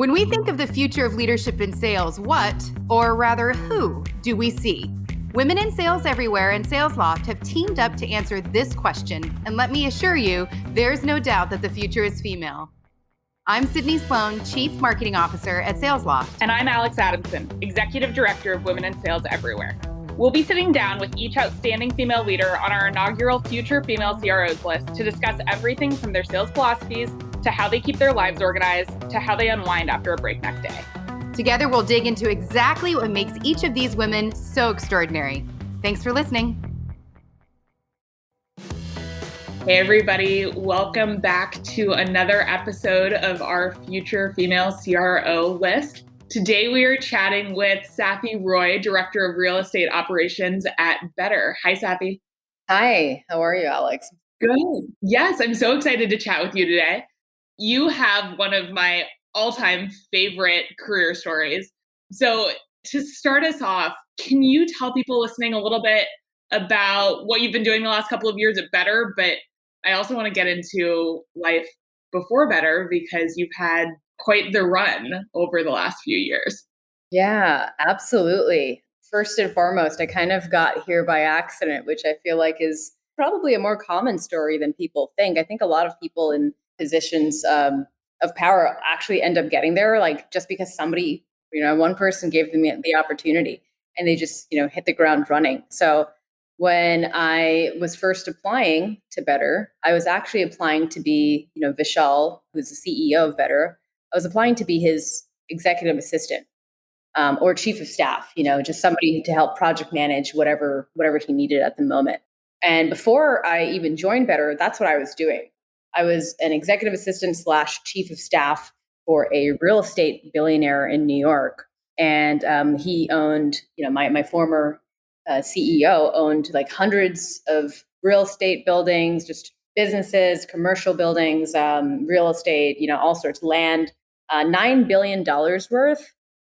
When we think of the future of leadership in sales, what, or rather who, do we see? Women in Sales Everywhere and Sales Loft have teamed up to answer this question, and let me assure you, there's no doubt that the future is female. I'm Sydney Sloan, Chief Marketing Officer at Sales Loft. And I'm Alex Adamson, Executive Director of Women in Sales Everywhere. We'll be sitting down with each outstanding female leader on our inaugural Future Female CROs list to discuss everything from their sales philosophies to how they keep their lives organized to how they unwind after a breakneck day. Together, we'll dig into exactly what makes each of these women so extraordinary. Thanks for listening. Hey everybody, welcome back to another episode of our Future Female CRO list. Today we are chatting with Safi Roy, Director of Real Estate Operations at Better. Hi, Safi. Hi, how are you, Alex? Good. Yes, I'm so excited to chat with you today. You have one of my all-time favorite career stories. So to start us off, can you tell people listening a little bit about what you've been doing the last couple of years at Better? But I also want to get into life before Better because you've had quite the run over the last few years. Yeah, absolutely. First and foremost, I kind of got here by accident, which I feel like is probably a more common story than people think. I think a lot of people in positions of power actually end up getting there, like just because somebody, one person gave them the opportunity and they just, hit the ground running. So when I was first applying to Better, I was actually applying to be, Vishal, who's the CEO of Better. I was applying to be his executive assistant or chief of staff, just somebody to help project manage whatever he needed at the moment. And before I even joined Better, that's what I was doing. I was an executive assistant / chief of staff for a real estate billionaire in New York. And he owned, my former CEO owned like hundreds of real estate buildings, just businesses, commercial buildings, real estate, all sorts of land. $9 billion worth.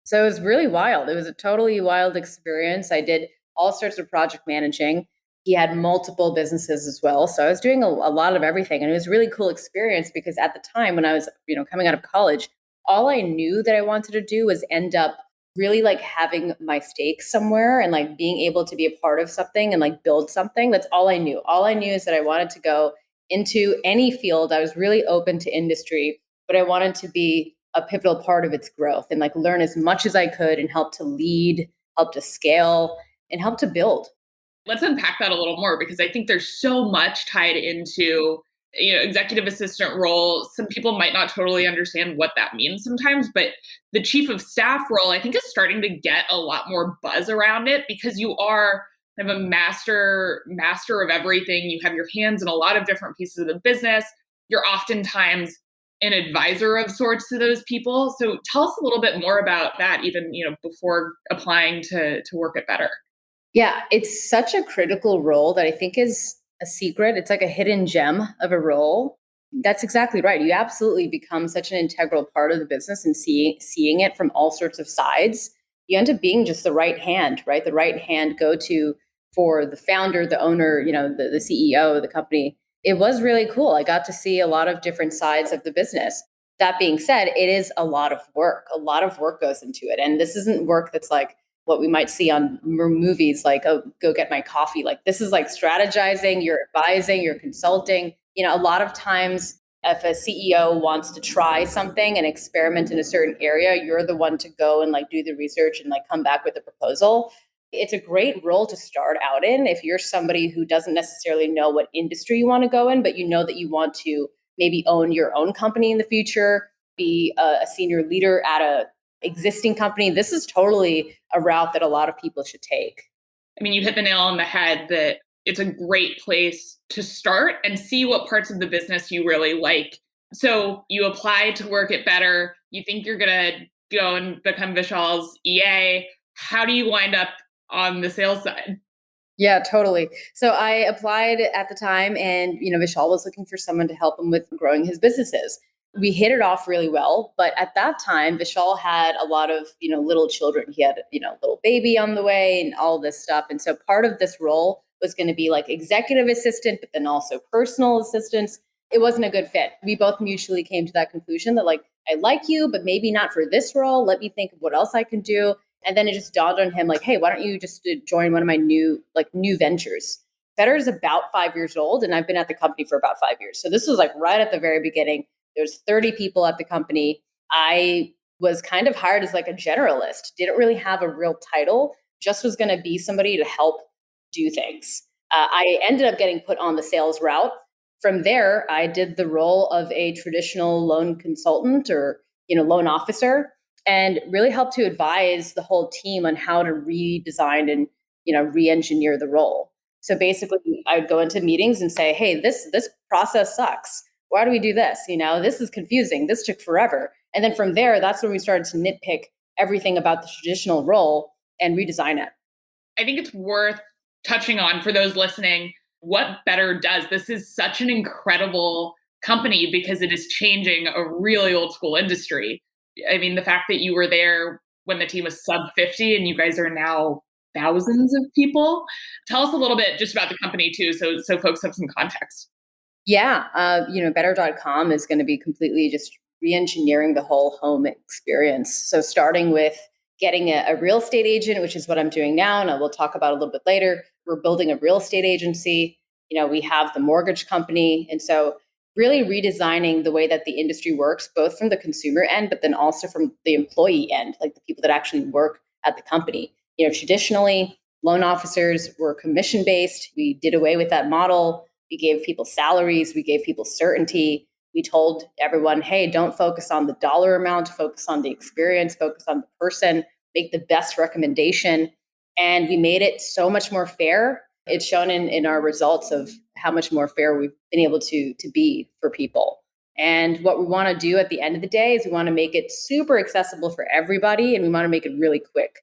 So it was really wild. It was a totally wild experience. I did all sorts of project managing. He had multiple businesses as well. So I was doing a lot of everything. And it was a really cool experience because at the time when I was, coming out of college, all I knew that I wanted to do was end up really like having my stakes somewhere and like being able to be a part of something and like build something. That's all I knew. All I knew is that I wanted to go into any field. I was really open to industry, but I wanted to be a pivotal part of its growth and like learn as much as I could and help to lead, help to scale, and help to build. Let's unpack that a little more because I think there's so much tied into, executive assistant role. Some people might not totally understand what that means sometimes, but the chief of staff role, I think, is starting to get a lot more buzz around it because you are kind of a master of everything. You have your hands in a lot of different pieces of the business. You're oftentimes an advisor of sorts to those people. So tell us a little bit more about that, even, before applying to work at Better. Yeah, it's such a critical role that I think is a secret. It's like a hidden gem of a role. That's exactly right. You absolutely become such an integral part of the business and seeing it from all sorts of sides. You end up being just the right hand, right? The right hand go-to for the founder, the owner, the CEO of the company. It was really cool. I got to see a lot of different sides of the business. That being said, it is a lot of work. A lot of work goes into it. And this isn't work that's like what we might see on movies, like, oh, go get my coffee. Like this is like strategizing, you're advising, you're consulting. A lot of times if a CEO wants to try something and experiment in a certain area, you're the one to go and like do the research and like come back with a proposal. It's a great role to start out in if you're somebody who doesn't necessarily know what industry you want to go in, but you know that you want to maybe own your own company in the future, be a senior leader at a existing company. This is totally a route that a lot of people should take. I mean, you hit the nail on the head that it's a great place to start and see what parts of the business you really like. So you apply to work at Better. You think you're going to go and become Vishal's EA. How do you wind up on the sales side? Yeah, totally. So I applied at the time and, Vishal was looking for someone to help him with growing his businesses. We hit it off really well. But at that time, Vishal had a lot of, little children. He had, little baby on the way and all this stuff. And so part of this role was going to be like executive assistant, but then also personal assistance. it wasn't a good fit. We both mutually came to that conclusion that like, I like you, but maybe not for this role. Let me think of what else I can do. And then it just dawned on him like, hey, why don't you just join one of my new ventures? Better is about 5 years old, and I've been at the company for about 5 years. So this was like right at the very beginning. There's 30 people at the company. I was kind of hired as like a generalist, didn't really have a real title, just was going to be somebody to help do things. I ended up getting put on the sales route. From there, I did the role of a traditional loan consultant or loan officer, and really helped to advise the whole team on how to redesign and re-engineer the role. So basically, I would go into meetings and say, "Hey, this process sucks. Why do we do this? This is confusing. This took forever." And then from there, that's when we started to nitpick everything about the traditional role and redesign it. I think it's worth touching on for those listening what Better does. This is such an incredible company because it is changing a really old school industry. I mean, the fact that you were there when the team was sub 50 and you guys are now thousands of people. Tell us a little bit just about the company too, so folks have some context. Yeah, better.com is going to be completely just re-engineering the whole home experience. So starting with getting a real estate agent, which is what I'm doing now, and I will talk about a little bit later. We're building a real estate agency. We have the mortgage company. And so really redesigning the way that the industry works, both from the consumer end, but then also from the employee end, like the people that actually work at the company. Traditionally, loan officers were commission-based. We did away with that model. We gave people salaries. We gave people certainty. We told everyone, hey, don't focus on the dollar amount, focus on the experience, focus on the person, make the best recommendation. And we made it so much more fair. It's shown in our results of how much more fair we've been able to be for people. And what we want to do at the end of the day is we want to make it super accessible for everybody, and we want to make it really quick.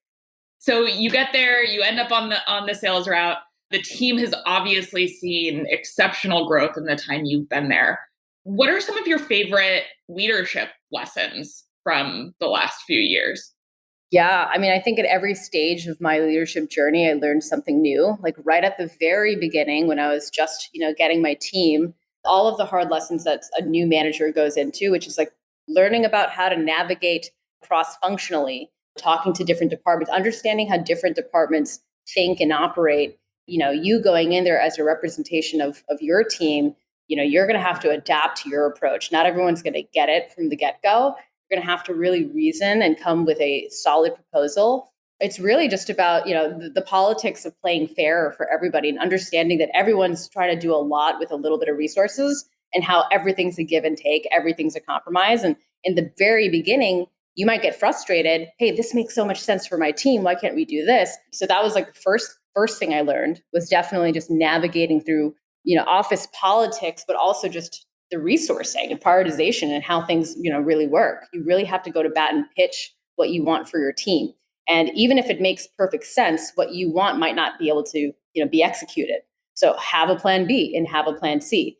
So you get there, you end up on the sales route. The team has obviously seen exceptional growth in the time you've been there. What are some of your favorite leadership lessons from the last few years? Yeah, I mean, I think at every stage of my leadership journey, I learned something new. Like right at the very beginning, when I was just, getting my team, all of the hard lessons that a new manager goes into, which is like learning about how to navigate cross-functionally, talking to different departments, understanding how different departments think and operate. You going in there as a representation of your team, you're going to have to adapt to your approach. Not everyone's going to get it from the get-go. You're going to have to really reason and come with a solid proposal. It's really just about, the politics of playing fair for everybody and understanding that everyone's trying to do a lot with a little bit of resources and how everything's a give and take, everything's a compromise. And in the very beginning, you might get frustrated. Hey, this makes so much sense for my team. Why can't we do this? So that was like the first thing I learned was definitely just navigating through, office politics, but also just the resourcing and prioritization and how things, really work. You really have to go to bat and pitch what you want for your team. And even if it makes perfect sense, what you want might not be able to, be executed. So have a plan B and have a plan C.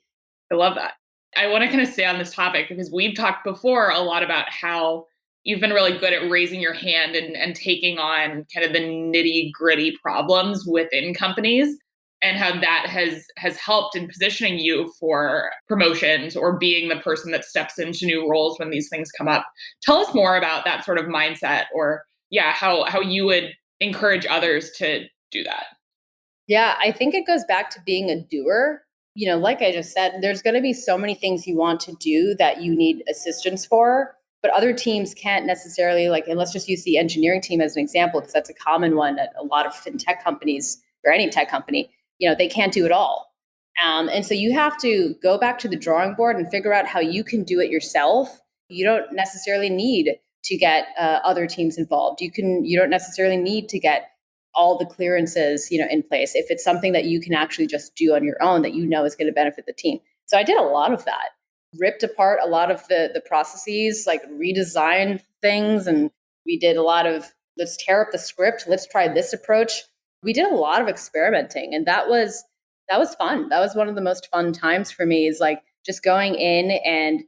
I love that. I want to kind of stay on this topic because we've talked before a lot about how you've been really good at raising your hand and taking on kind of the nitty gritty problems within companies, and how that has helped in positioning you for promotions or being the person that steps into new roles when these things come up. Tell us more about that sort of mindset, or how you would encourage others to do that. Yeah, I think it goes back to being a doer. Like I just said, there's going to be so many things you want to do that you need assistance for, but other teams can't necessarily, and let's just use the engineering team as an example, because that's a common one at a lot of fintech companies or any tech company. They can't do it all. And so you have to go back to the drawing board and figure out how you can do it yourself. You don't necessarily need to get other teams involved. You don't necessarily need to get all the clearances, in place. If it's something that you can actually just do on your own that is going to benefit the team. So I did a lot of that, ripped apart a lot of the processes, redesigned things. And we did a lot of, let's tear up the script. Let's try this approach. We did a lot of experimenting, and that was fun. That was one of the most fun times for me, is just going in and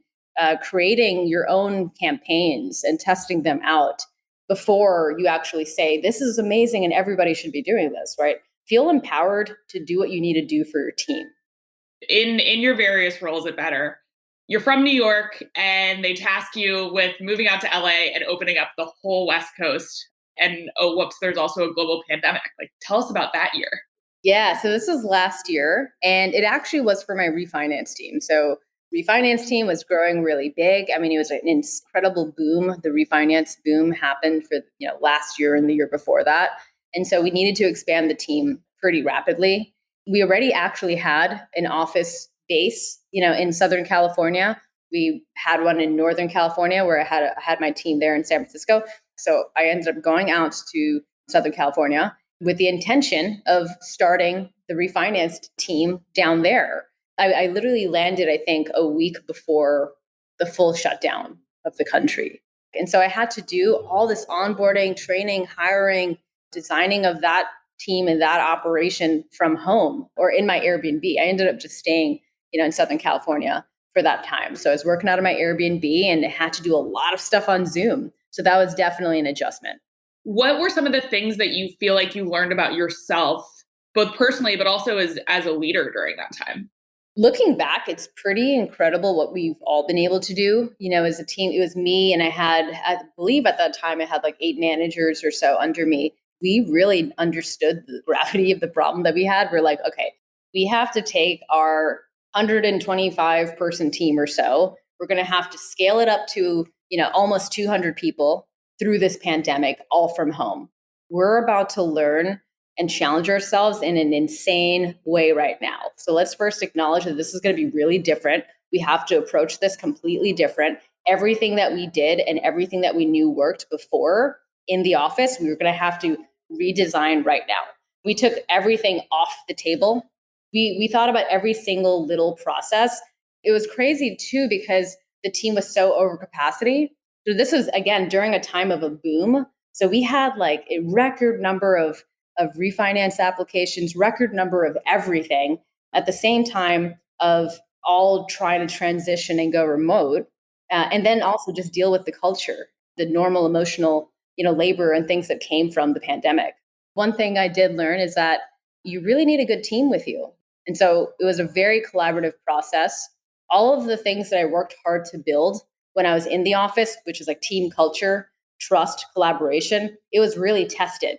creating your own campaigns and testing them out before you actually say, this is amazing and everybody should be doing this, right? Feel empowered to do what you need to do for your team. In your various roles at Better, you're from New York and they task you with moving out to LA and opening up the whole West Coast. And oh, whoops, there's also a global pandemic. Like, tell us about that year. Yeah, so this was last year, and it actually was for my refinance team. So refinance team was growing really big. I mean, it was an incredible boom. The refinance boom happened for last year and the year before that, and so we needed to expand the team pretty rapidly. We already actually had an office base, in Southern California. We had one in Northern California where I had my team there in San Francisco. So I ended up going out to Southern California with the intention of starting the refinanced team down there. I literally landed, I think, a week before the full shutdown of the country. And so I had to do all this onboarding, training, hiring, designing of that team and that operation from home or in my Airbnb. I ended up just staying, in Southern California for that time. So I was working out of my Airbnb and had to do a lot of stuff on Zoom. So that was definitely an adjustment. What were some of the things that you feel like you learned about yourself, both personally, but also as a leader during that time? Looking back, it's pretty incredible what we've all been able to do. As a team, it was me and I believe at that time I had like 8 managers or so under me. We really understood the gravity of the problem that we had. We're like, okay, we have to take our 125 person team or so. We're going to have to scale it up to, almost 200 people through this pandemic, all from home. We're about to learn and challenge ourselves in an insane way right now. So let's first acknowledge that this is going to be really different. We have to approach this completely different. Everything that we did and everything that we knew worked before in the office, we were going to have to redesign right now. We took everything off the table. We thought about every single little process. It was crazy too, because the team was so over capacity. So this was, again, during a time of a boom. So we had like a record number of refinance applications, record number of everything at the same time of all trying to transition and go remote. And then also just deal with the culture, the normal emotional, labor and things that came from the pandemic. One thing I did learn is that you really need a good team with you. And so it was a very collaborative process. All of the things that I worked hard to build when I was in the office, which is like team culture, trust, collaboration, it was really tested.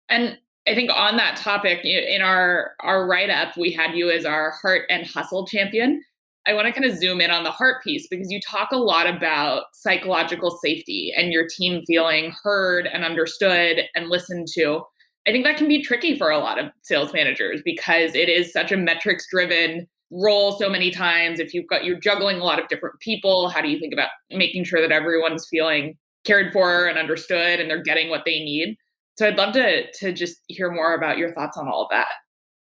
And I think on that topic, in our write-up, we had you as our heart and hustle champion. I want to kind of zoom in on the heart piece because you talk a lot about psychological safety and your team feeling heard and understood and listened to. I think that can be tricky for a lot of sales managers because it is such a metrics-driven role so many times. If you're juggling a lot of different people, how do you think about making sure that everyone's feeling cared for and understood and they're getting what they need? So I'd love to just hear more about your thoughts on all of that.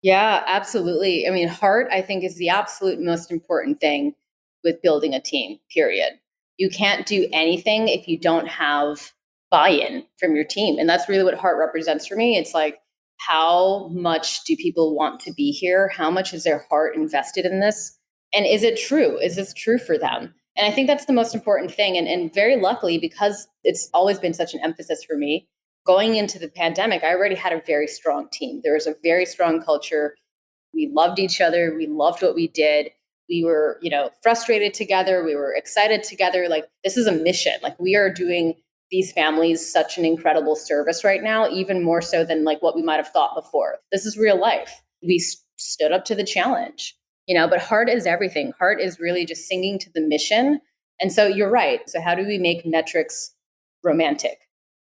Yeah, absolutely. I mean, heart, I think, is the absolute most important thing with building a team, period. You can't do anything if you don't have buy-in from your team. And that's really what heart represents for me. It's like, how much do people want to be here? How much is their heart invested in this? And is it true? Is this true for them? And I think that's the most important thing. And very luckily, because it's always been such an emphasis for me, going into the pandemic, I already had a very strong team. There was a very strong culture. We loved each other. We loved what we did. We were, frustrated together. We were excited together. Like, this is a mission. Like, we are doing these families such an incredible service right now, even more so than like what we might have thought before. This is real life. We stood up to the challenge, but heart is everything. Heart is really just singing to the mission. And so you're right. So how do we make metrics romantic?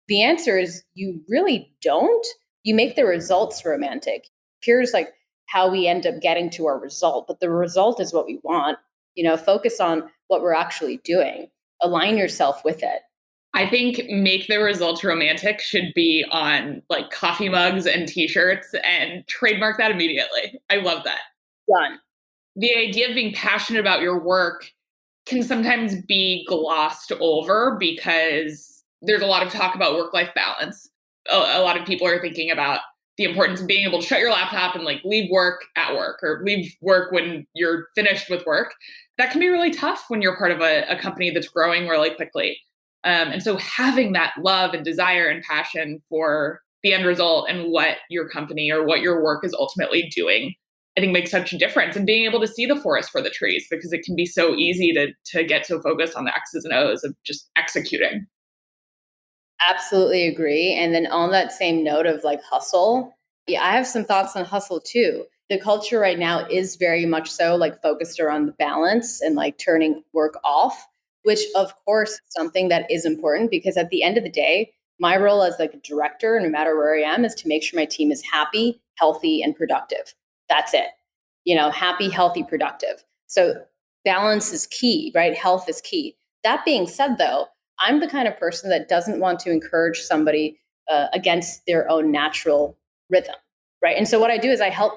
The answer is you really don't. You make the results romantic. Here's like how we end up getting to our result, but the result is what we want. Focus on what we're actually doing. Align yourself with it. I think make the results romantic should be on like coffee mugs and t-shirts and trademark that immediately. I love that. Done. The idea of being passionate about your work can sometimes be glossed over because there's a lot of talk about work-life balance. A lot of people are thinking about the importance of being able to shut your laptop and like leave work at work or leave work when you're finished with work. That can be really tough when you're part of a company that's growing really quickly. And so having that love and desire and passion for the end result and what your company or what your work is ultimately doing I think makes such a difference, and being able to see the forest for the trees, because it can be so easy to get so focused on the X's and O's of just executing. Absolutely agree. And then on that same note of like hustle, yeah, I have some thoughts on hustle too. The culture right now is very much so like focused around the balance and like turning work off, which of course is something that is important because at the end of the day, my role as like a director, no matter where I am, is to make sure my team is happy, healthy, and productive. That's it. Happy, healthy, productive. So balance is key, right? Health is key. That being said, though, I'm the kind of person that doesn't want to encourage somebody against their own natural rhythm, right? And so what I do is I help,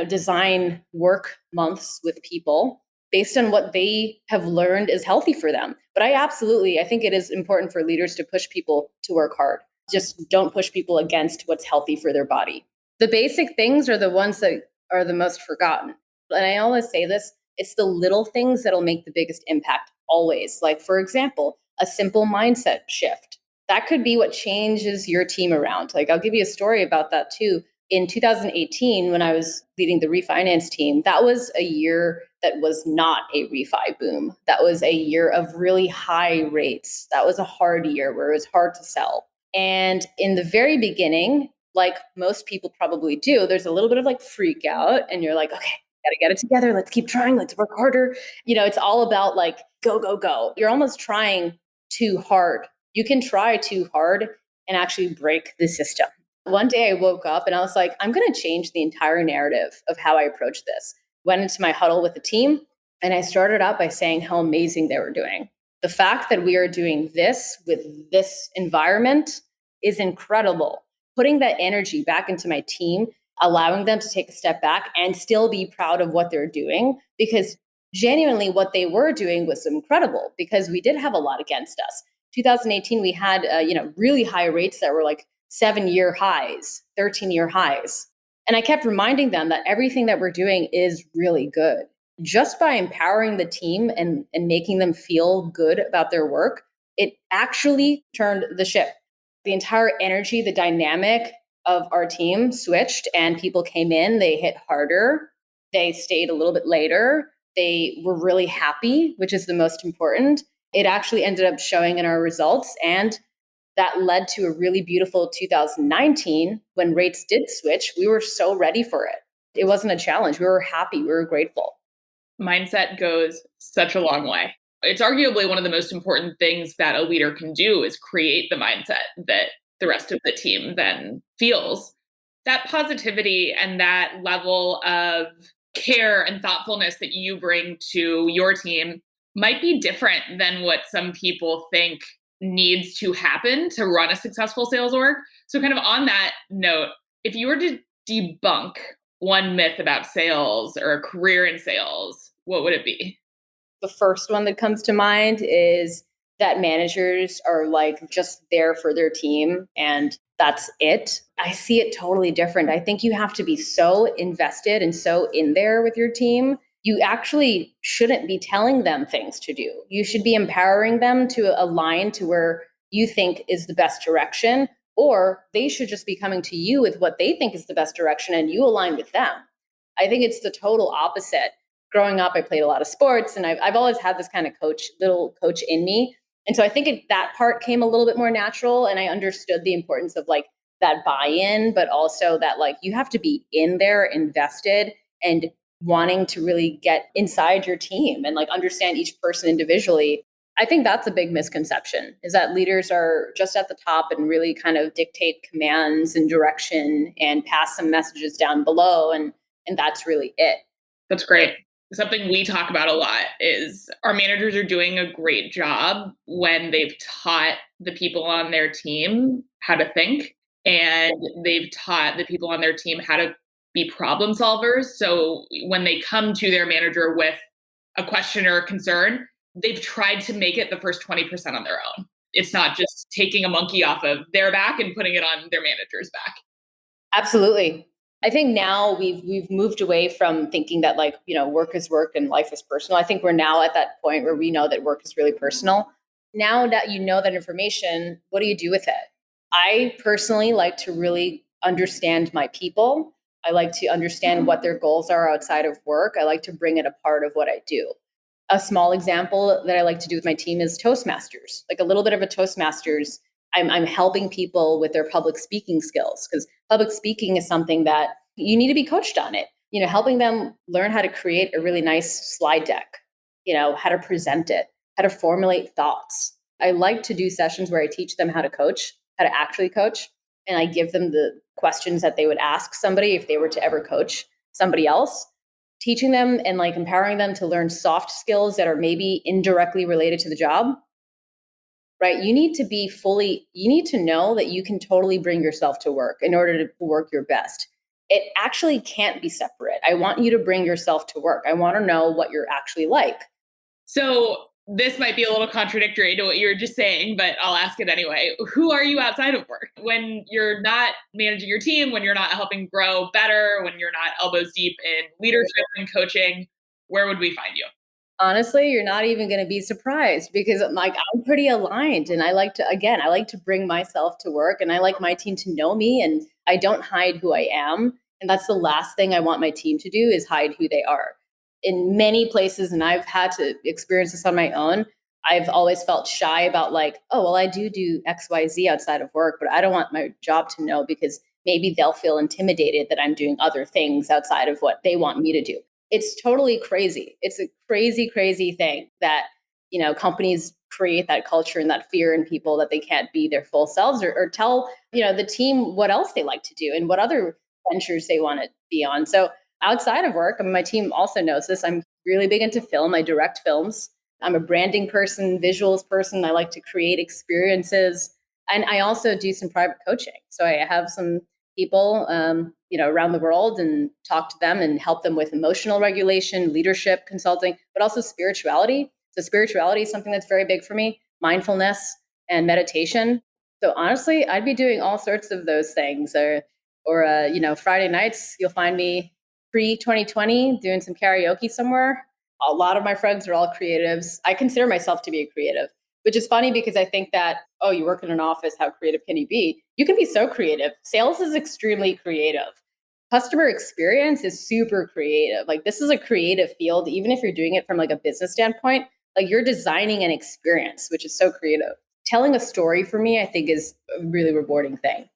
design work months with people based on what they have learned is healthy for them. But I think it is important for leaders to push people to work hard. Just don't push people against what's healthy for their body. The basic things are the ones that are the most forgotten. And I always say this, it's the little things that'll make the biggest impact always. Like, for example, a simple mindset shift. That could be what changes your team around. Like, I'll give you a story about that too. In 2018, when I was leading the refinance team, that was a year that was not a refi boom. That was a year of really high rates. That was a hard year where it was hard to sell. And in the very beginning, like most people probably do, there's a little bit of like freak out, and you're like, okay, gotta get it together. Let's keep trying. Let's work harder. It's all about like, go, go, go. You're almost trying too hard. You can try too hard and actually break the system. One day I woke up and I was like, I'm going to change the entire narrative of how I approach this. Went into my huddle with the team and I started out by saying how amazing they were doing. The fact that we are doing this with this environment is incredible. Putting that energy back into my team, allowing them to take a step back and still be proud of what they're doing, because genuinely what they were doing was incredible, because we did have a lot against us. 2018, we had really high rates that were like 7-year highs, 13-year highs. And I kept reminding them that everything that we're doing is really good. Just by empowering the team and making them feel good about their work, it actually turned the ship. The entire energy, the dynamic of our team switched, and people came in, they hit harder, they stayed a little bit later, they were really happy, which is the most important. It actually ended up showing in our results, and that led to a really beautiful 2019 when rates did switch. We were so ready for it. It wasn't a challenge. We were happy. We were grateful. Mindset goes such a long way. It's arguably one of the most important things that a leader can do is create the mindset that the rest of the team then feels. That positivity and that level of care and thoughtfulness that you bring to your team might be different than what some people think needs to happen to run a successful sales org. So kind of on that note, if you were to debunk one myth about sales or a career in sales, what would it be? The first one that comes to mind is that managers are like just there for their team and that's it. I see it totally different. I think you have to be so invested and so in there with your team. You actually shouldn't be telling them things to do. You should be empowering them to align to where you think is the best direction, or they should just be coming to you with what they think is the best direction and you align with them. I think it's the total opposite. Growing up, I played a lot of sports and I've always had this kind of little coach in me. And so I think that part came a little bit more natural, and I understood the importance of like that buy-in, but also that like you have to be in there, invested, and wanting to really get inside your team and like understand each person individually. I think that's a big misconception, is that leaders are just at the top and really kind of dictate commands and direction and pass some messages down below. And that's really it. That's great. Something we talk about a lot is our managers are doing a great job when they've taught the people on their team how to think, and they've taught the people on their team how to be problem solvers. So when they come to their manager with a question or a concern, they've tried to make it the first 20% on their own. It's not just taking a monkey off of their back and putting it on their manager's back. Absolutely. I think now we've moved away from thinking that like, work is work and life is personal. I think we're now at that point where we know that work is really personal. Now that you know that information, what do you do with it? I personally like to really understand my people. I like to understand what their goals are outside of work. I like to bring it a part of what I do. A small example that I like to do with my team is Toastmasters, like a little bit of a Toastmasters. I'm helping people with their public speaking skills, because public speaking is something that you need to be coached on it. Helping them learn how to create a really nice slide deck, how to present it, how to formulate thoughts. I like to do sessions where I teach them how to coach, how to actually coach. And I give them the questions that they would ask somebody if they were to ever coach somebody else, teaching them and like empowering them to learn soft skills that are maybe indirectly related to the job. Right? You need to know that you can totally bring yourself to work in order to work your best. It actually can't be separate. I want you to bring yourself to work. I want to know what you're actually like. So this might be a little contradictory to what you were just saying, but I'll ask it anyway. Who are you outside of work? When you're not managing your team, when you're not helping grow better, when you're not elbows deep in leadership and coaching, where would we find you? Honestly, you're not even going to be surprised, because I'm pretty aligned, and I like to bring myself to work, and I like my team to know me, and I don't hide who I am. And that's the last thing I want my team to do, is hide who they are. In many places, and I've had to experience this on my own, I've always felt shy about like, oh, well, I do XYZ outside of work, but I don't want my job to know, because maybe they'll feel intimidated that I'm doing other things outside of what they want me to do. It's totally crazy. It's a crazy, crazy thing that, companies create that culture and that fear in people that they can't be their full selves, or tell, the team what else they like to do and what other ventures they want to be on. So outside of work, my team also knows this. I'm really big into film. I direct films. I'm a branding person, visuals person. I like to create experiences. And I also do some private coaching. So I have some people, around the world, and talk to them and help them with emotional regulation, leadership consulting, but also spirituality. So spirituality is something that's very big for me, mindfulness and meditation. So honestly, I'd be doing all sorts of those things. Or Friday nights, you'll find me pre-2020 doing some karaoke somewhere. A lot of my friends are all creatives. I consider myself to be a creative, which is funny because I think that, oh, you work in an office, how creative can you be? You can be so creative. Sales is extremely creative. Customer experience is super creative. Like, this is a creative field, even if you're doing it from like a business standpoint. Like, you're designing an experience, which is so creative. Telling a story for me, I think, is a really rewarding thing.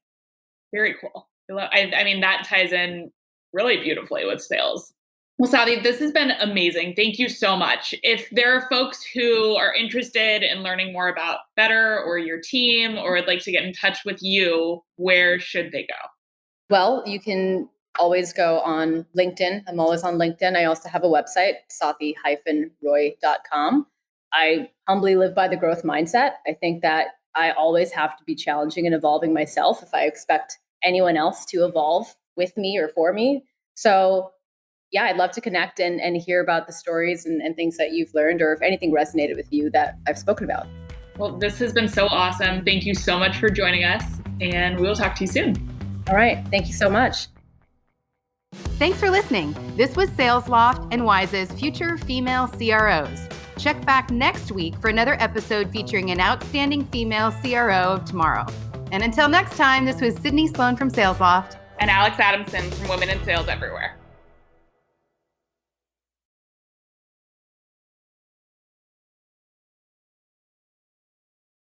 Very cool. I mean, that ties in really beautifully with sales. Well, Savi, this has been amazing. Thank you so much. If there are folks who are interested in learning more about Better or your team, or would like to get in touch with you, where should they go? Well, you can always go on LinkedIn. I'm always on LinkedIn. I also have a website, safi-roy.com. I humbly live by the growth mindset. I think that I always have to be challenging and evolving myself if I expect anyone else to evolve with me or for me. So yeah, I'd love to connect and hear about the stories and things that you've learned, or if anything resonated with you that I've spoken about. Well, this has been so awesome. Thank you so much for joining us, and we will talk to you soon. All right. Thank you so much. Thanks for listening. This was Sales Loft and Wise's Future Female CROs. Check back next week for another episode featuring an outstanding female CRO of tomorrow. And until next time, this was Sydney Sloan from Sales Loft. And Alex Adamson from Women in Sales Everywhere.